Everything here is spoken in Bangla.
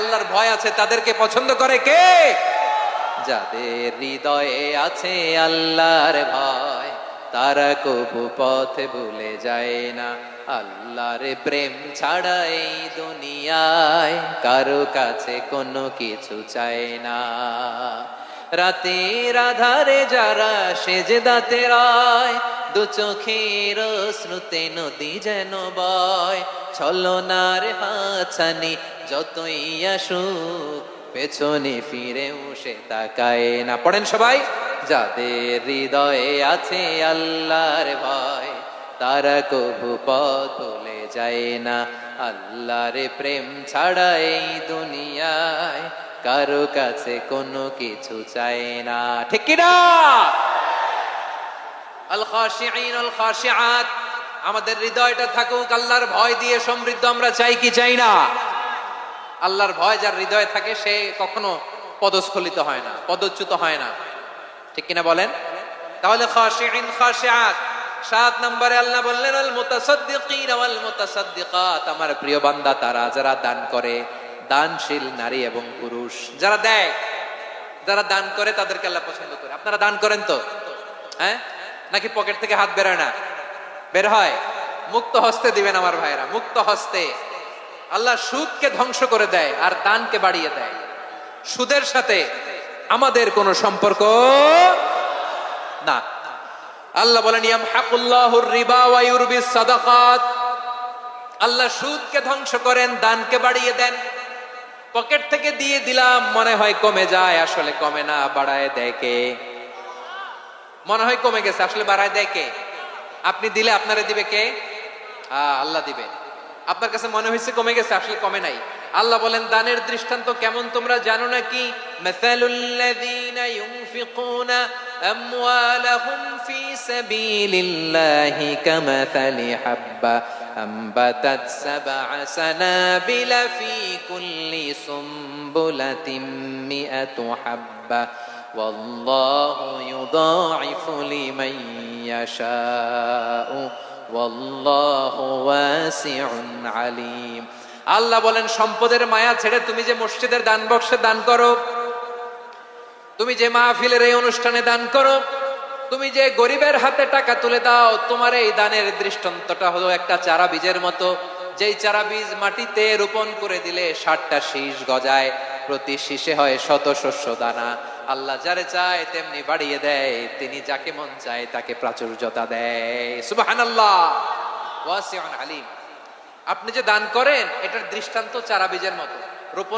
আল্লাহর ভয় আছে তাদেরকে পছন্দ করে কে? যাদের হৃদয়ে আছে আল্লাহর ভয়, তারা কবু পথ ভুলে যায় না। আল্লাহর প্রেম ছাড়া এই দুনিয়ায় কারো কাছে কোনো কিছু চায় না। রাতের আধারে যারা সেজদাতে রয়, দু চোখের শ্রুতে নদী যেন বয়। ছলনার হাতছানি যতই আসুক, পেছনে ফিরেও সে তাকায় না। পড়েন সবাই। যাদের হৃদয়ে আছে আল্লাহর ভয়, তারা কবু পথ ভুলে যায় না। আল্লাহর প্রেম ছাড়া এই দুনিয়ায় কারো কাছে কোনো কিছু চায় না। ঠিক কি না? আল খাশিঈন আল খাশিআত, আমাদের হৃদয়টা থাকুক আল্লাহর ভয় দিয়ে সমৃদ্ধ। আমরা চাই কি চাই না? আল্লাহর ভয় যার হৃদয়ে থাকে সে কখনো পদস্খলিত হয় না, পদচ্যুত হয় না। ঠিক কিনা বলেন? তাহলে খাশিঈন খাশিআত। 7 নম্বরে আল্লাহ বললেন আল মুতাসাদ্দিকিন ওয়াল মুতাসাদ্দিকাত, আমার প্রিয় বান্দা তারা যারা দান করে, দানশীল নারী এবং পুরুষ যারা দেয়, যারা দান করে তাদেরকে আল্লাহ পছন্দ করে। আপনারা দান করেন তো? হ্যাঁ, নাকি পকেট থেকে হাত বের হয় না? বের হয়। মুক্ত হস্তে দিবেন আমার ভাইরা, মুক্ত হস্তে। আল্লাহ সুদকে ধ্বংস করে দেয় আর দানকে বাড়িয়ে দেয়। সুদের সাথে আমাদের কোনো সম্পর্ক না। আল্লাহ বলেন ইয়ামহাকুল্লাহুর রিবা ওয়া ইউরবিস সাদাকাত, আল্লাহ সুদকে ধ্বংস করেন, দানকে বাড়িয়ে দেন। পকেট থেকে দিয়ে দিলাম মনে হয় কমে যায়, আসলে কমে না, বাড়ায় দেয় কে? মনে হয় কমে গেছে, আসলে বাড়ায় দেয় কে? আপনি দিলে আপনারে দিবে কে? আল্লাহ দিবে। আপনার কাছে মনে হয়েছে কমে গেছে, আসলে কমে নাই। আল্লাহ বলেন দানের দৃষ্টান্ত কেমন তোমরা জানো নাকি? মাসালুল্লাযীনা ইউনফিকুনা আমওয়ালাহুম ফি সাবিলিল্লাহি কামাসালি হাব্বা আম্বাতাত সাবআ সানাবিলা ফি কুল্লি সুমবুলাতিন মিআতু হাব্বা ওয়াল্লাহু ইউদাঈফু লিমান ইয়াশাউ ওয়াল্লাহু ওয়াসিউন আলীম। আল্লাহ বলেন সম্পদের মায়া ছেড়ে তুমি যে মসজিদের দান বক্সে দান করো, তুমি যে মাহফিলের এই অনুষ্ঠানে দান করো, তুমি যে গরিবের হাতে টাকা তুলে দাও, তোমার এই দানের দৃষ্টান্তটা হলো একটা চারা বীজের মতো। যেই চারা বীজ মাটিতে রোপণ করে দিলে 60টা শীষ গজায়, প্রতি শীষে হয় শত শস্য দানা। আল্লাহ যারে চায় তেমনি বাড়িয়ে দেয়, তিনি যাকে মন চায় তাকে প্রাচুর্যতা দেয়। সুবহানাল্লাহ, ওয়াসিউন আলীম। আপনি যে দান করেন এটার দৃষ্টান্ত চারা বীজের মতো রোপণ